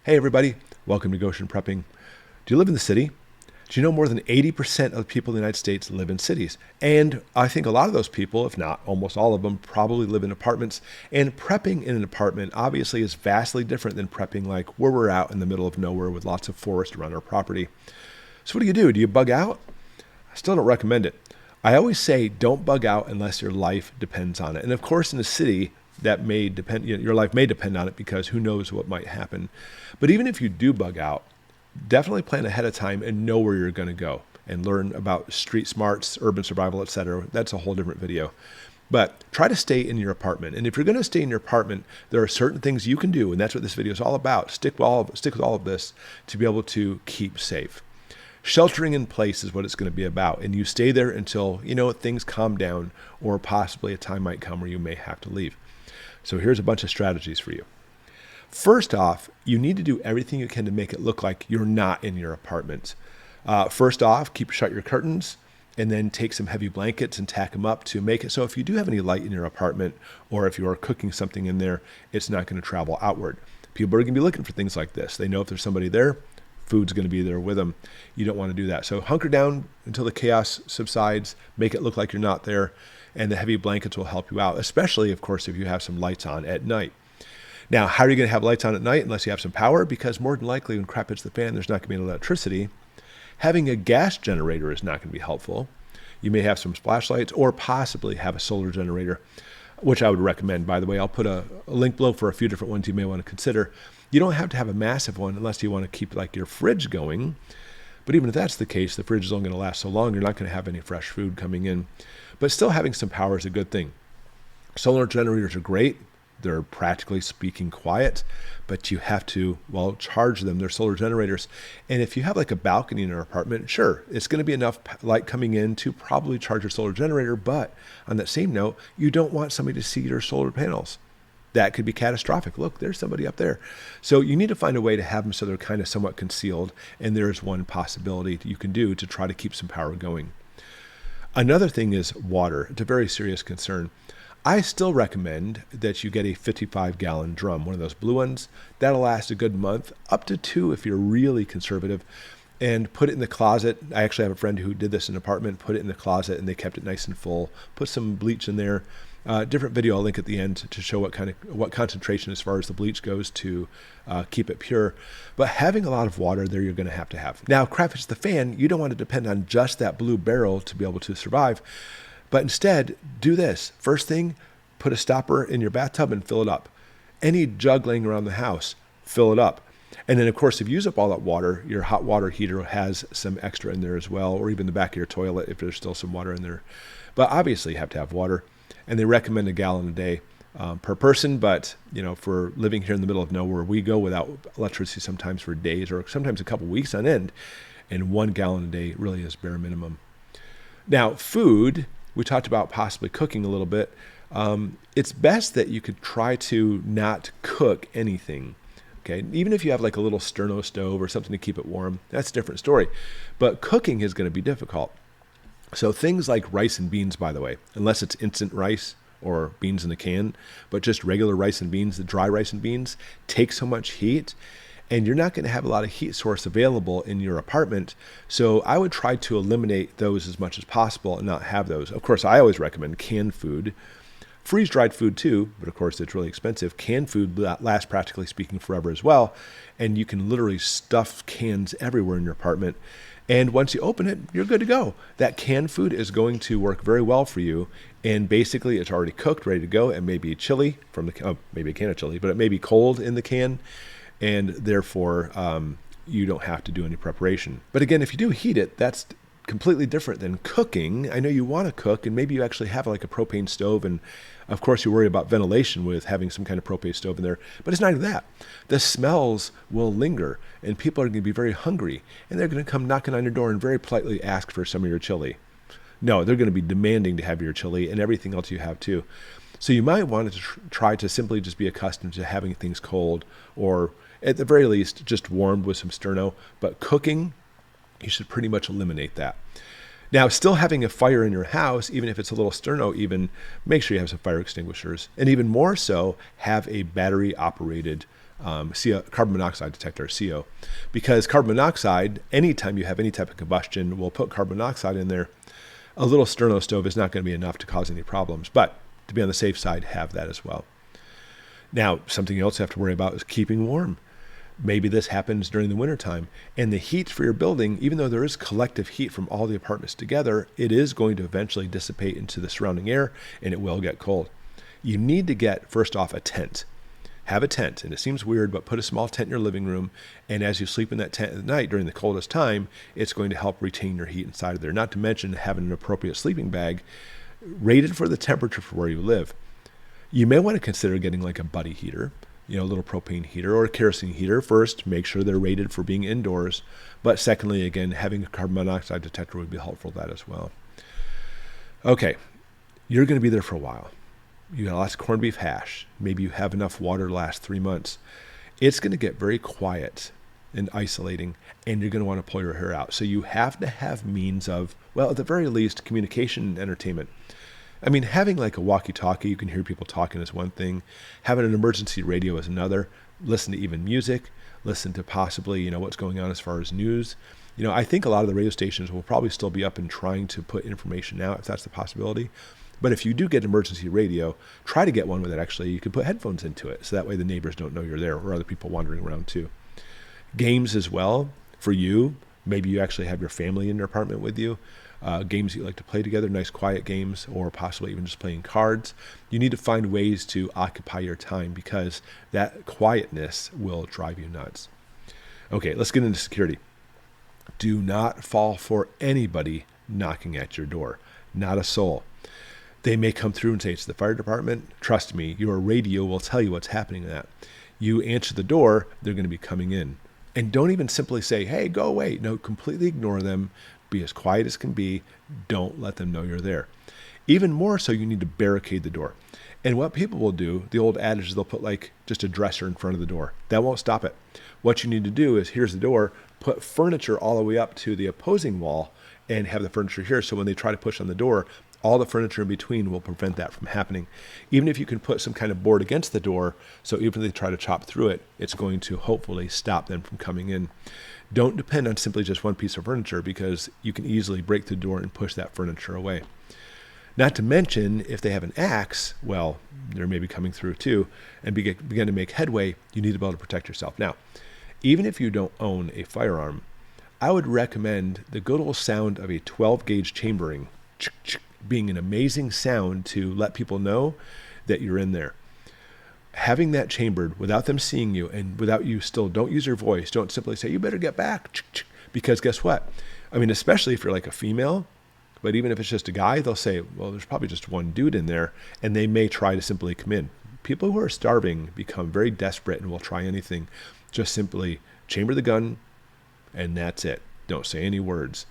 Hey everybody, welcome to Goshen Prepping. Do you live in the city? Do you know more than 80% of the people in the United States live in cities? And I think a lot of those people, if not almost all of them, probably live in apartments. And prepping in an apartment obviously is vastly different than prepping like where we're out in the middle of nowhere with lots of forest around our property. So what do? Do you bug out? I still don't recommend it. I always say don't bug out unless your life depends on it. And of course in the city, that may depend, your life may depend on it because who knows what might happen. But even if you do bug out, definitely plan ahead of time and know where you're going to go and learn about street smarts, urban survival, etc. That's a whole different video. But try to stay in your apartment. And if you're going to stay in your apartment, there are certain things you can do, and that's what this video is all about. Stick with all of this to be able to keep safe. Sheltering in place is what it's going to be about, and you stay there until things calm down, or possibly a time might come where you may have to leave. So here's a bunch of strategies for you. First off, you need to do everything you can to make it look like you're not in your apartment. First off, shut your curtains, and then take some heavy blankets and tack them up to make it so if you do have any light in your apartment, or if you are cooking something in there, it's not going to travel outward. People are going to be looking for things like this. They know if there's somebody there, food's going to be there with them. You don't want to do that. So hunker down until the chaos subsides, make it look like you're not there, and the heavy blankets will help you out, especially, of course, if you have some lights on at night. Now, how are you going to have lights on at night unless you have some power? Because more than likely when crap hits the fan, there's not going to be any electricity. Having a gas generator is not going to be helpful. You may have some flashlights or possibly have a solar generator, which I would recommend. By the way, I'll put a link below for a few different ones you may want to consider. You don't have to have a massive one unless you want to keep like your fridge going. But even if that's the case, the fridge is only going to last so long. You're not going to have any fresh food coming in. But still having some power is a good thing. Solar generators are great. They're practically speaking quiet, but you have to, charge them. They're solar generators. And if you have like a balcony in your apartment, sure, it's going to be enough light coming in to probably charge your solar generator. But on that same note, you don't want somebody to see your solar panels. That could be catastrophic. Look, there's somebody up there. So you need to find a way to have them so they're kind of somewhat concealed. And there's one possibility you can do to try to keep some power going. Another thing is water. It's a very serious concern. I still recommend that you get a 55-gallon drum, one of those blue ones. That'll last a good month, up to 2 if you're really conservative, and put it in the closet. I actually have a friend who did this in an apartment, put it in the closet, and they kept it nice and full. Put some bleach in there. Different video I'll link at the end to show what concentration as far as the bleach goes to keep it pure. But having a lot of water there, you're going to have. Now, crap hits the fan, you don't want to depend on just that blue barrel to be able to survive. But instead, do this. First thing, put a stopper in your bathtub and fill it up. Any jug laying around the house, fill it up. And then, of course, if you use up all that water, your hot water heater has some extra in there as well, or even the back of your toilet if there's still some water in there. But obviously, you have to have water. And they recommend 1 gallon a day per person. But, for living here in the middle of nowhere, we go without electricity sometimes for days or sometimes a couple weeks on end. And 1 gallon a day really is bare minimum. Now, food, we talked about possibly cooking a little bit. It's best that you could try to not cook anything. Okay, even if you have like a little Sterno Stove or something to keep it warm, that's a different story. But cooking is going to be difficult. So things like rice and beans, by the way, unless it's instant rice or beans in a can, but just regular rice and beans, the dry rice and beans, take so much heat, and you're not going to have a lot of heat source available in your apartment. So I would try to eliminate those as much as possible and not have those. Of course, I always recommend canned food. Freeze-dried food too, but of course it's really expensive. Canned food lasts practically speaking forever as well, and you can literally stuff cans everywhere in your apartment. And once you open it, you're good to go. That canned food is going to work very well for you, and basically it's already cooked, ready to go. It may be chili from maybe a can of chili, but it may be cold in the can, and therefore you don't have to do any preparation. But again, if you do heat it, that's completely different than cooking. I know you want to cook, and maybe you actually have like a propane stove, and of course you worry about ventilation with having some kind of propane stove in there, but it's not even that. The smells will linger, and people are going to be very hungry, and they're going to come knocking on your door and very politely ask for some of your chili. No, they're going to be demanding to have your chili and everything else you have too. So you might want to try to simply just be accustomed to having things cold, or at the very least just warmed with some Sterno. But cooking, you should pretty much eliminate that. Now, still having a fire in your house, even if it's a little Sterno, even make sure you have some fire extinguishers. And even more so, have a battery-operated carbon monoxide detector, CO, because carbon monoxide, anytime you have any type of combustion, will put carbon monoxide in there. A little Sterno stove is not going to be enough to cause any problems, but to be on the safe side, have that as well. Now, something else you have to worry about is keeping warm. Maybe this happens during the wintertime, and the heat for your building, even though there is collective heat from all the apartments together, it is going to eventually dissipate into the surrounding air, and it will get cold. You need to get, first off, a tent. Have a tent, and it seems weird, but put a small tent in your living room, and as you sleep in that tent at night during the coldest time, it's going to help retain your heat inside of there. Not to mention having an appropriate sleeping bag rated for the temperature for where you live. You may want to consider getting like a buddy heater, a little propane heater or a kerosene heater. First, make sure they're rated for being indoors. But secondly, again, having a carbon monoxide detector would be helpful with that as well. Okay, you're going to be there for a while. You got lots of corned beef hash. Maybe you have enough water to last 3 months. It's going to get very quiet and isolating, and you're going to want to pull your hair out. So you have to have means of, well, at the very least, communication and entertainment. I mean, having like a walkie-talkie, you can hear people talking is one thing. Having an emergency radio is another. Listen to even music. Listen to possibly, what's going on as far as news. I think a lot of the radio stations will probably still be up and trying to put information out if that's the possibility. But if you do get emergency radio, try to get one with it. Actually, you can put headphones into it, so that way the neighbors don't know you're there or other people wandering around too. Games as well for you. Maybe you actually have your family in your apartment with you. Games that you like to play together, nice quiet games, or possibly even just playing cards. You need to find ways to occupy your time because that quietness will drive you nuts. Okay, let's get into security. Do not fall for anybody knocking at your door. Not a soul. They may come through and say it's the fire department. Trust me, your radio will tell you what's happening to that. You answer the door, they're going to be coming in. And don't even simply say, hey, go away. No, completely ignore them. Be as quiet as can be. Don't let them know you're there. Even more so, you need to barricade the door. And what people will do, the old adage is they'll put like just a dresser in front of the door. That won't stop it. What you need to do is, here's the door, put furniture all the way up to the opposing wall and have the furniture here. So when they try to push on the door, all the furniture in between will prevent that from happening. Even if you can put some kind of board against the door, so even if they try to chop through it, it's going to hopefully stop them from coming in. Don't depend on simply just one piece of furniture because you can easily break the door and push that furniture away. Not to mention, if they have an axe, well, they're maybe coming through too, and begin to make headway, you need to be able to protect yourself. Now, even if you don't own a firearm, I would recommend the good old sound of a 12-gauge chambering being an amazing sound to let people know that you're in there. Having that chambered without them seeing you and without you still, don't use your voice. Don't simply say, you better get back. Because guess what? I mean, especially if you're like a female, but even if it's just a guy, they'll say, well, there's probably just one dude in there, and they may try to simply come in. People who are starving become very desperate and will try anything. Just simply chamber the gun, and that's it. Don't say any words.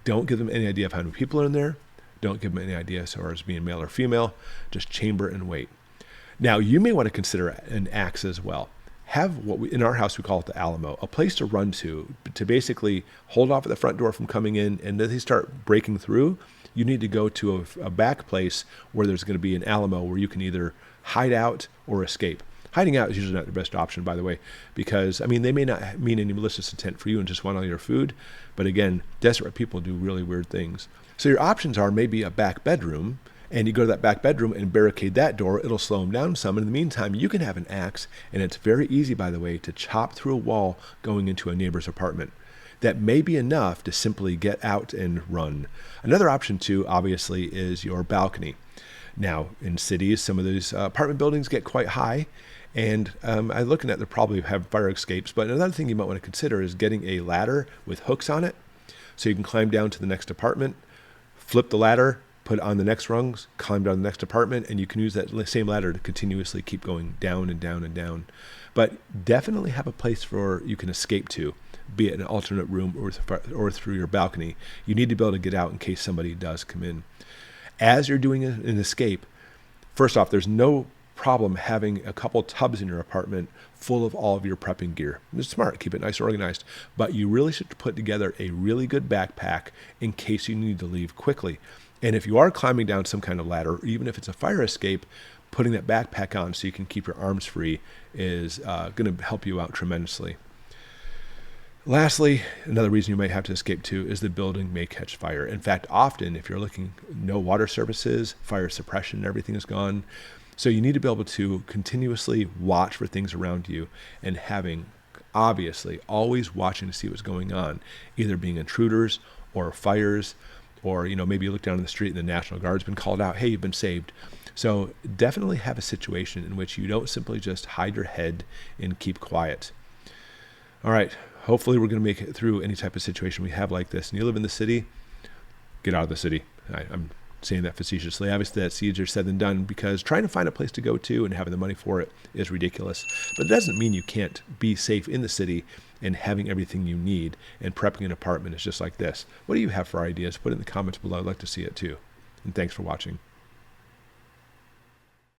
Don't give them any idea of how many people are in there. Don't give them any idea as far as being male or female. Just chamber and wait. Now, you may want to consider an axe as well. Have what in our house we call it the Alamo, a place to run to basically hold off at the front door from coming in, and then they start breaking through. You need to go to a back place where there's going to be an Alamo where you can either hide out or escape. Hiding out is usually not the best option, by the way, because, I mean, they may not mean any malicious intent for you and just want all your food. But again, desperate people do really weird things. So your options are maybe a back bedroom, and you go to that back bedroom and barricade that door. It'll slow them down some. And in the meantime, you can have an axe, and it's very easy, by the way, to chop through a wall going into a neighbor's apartment. That may be enough to simply get out and run. Another option, too, obviously, is your balcony. Now, in cities, some of these apartment buildings get quite high, and I'm looking at they probably have fire escapes. But another thing you might want to consider is getting a ladder with hooks on it, so you can climb down to the next apartment, flip the ladder, put it on the next rungs, climb down the next apartment, and you can use that same ladder to continuously keep going down and down and down. But definitely have a place where you can escape to, be it an alternate room or through your balcony. You need to be able to get out in case somebody does come in. As you're doing an escape, first off, there's no problem having a couple tubs in your apartment full of all of your prepping gear. It's smart, keep it nice and organized, but you really should put together a really good backpack in case you need to leave quickly. And if you are climbing down some kind of ladder, or even if it's a fire escape, putting that backpack on so you can keep your arms free is going to help you out tremendously. Lastly, another reason you might have to escape to is the building may catch fire. In fact, often if you're looking, no water services, fire suppression, everything is gone. So you need to be able to continuously watch for things around you and having, obviously, always watching to see what's going on, either being intruders or fires, or, maybe you look down in the street and the National Guard's been called out, hey, you've been saved. So definitely have a situation in which you don't simply just hide your head and keep quiet. All right. Hopefully we're going to make it through any type of situation we have like this. And you live in the city, get out of the city. I'm saying that facetiously. Obviously that's easier said than done, because trying to find a place to go to and having the money for it is ridiculous. But it doesn't mean you can't be safe in the city and having everything you need, and prepping an apartment is just like this. What do you have for ideas? Put it in the comments below. I'd like to see it too. And thanks for watching.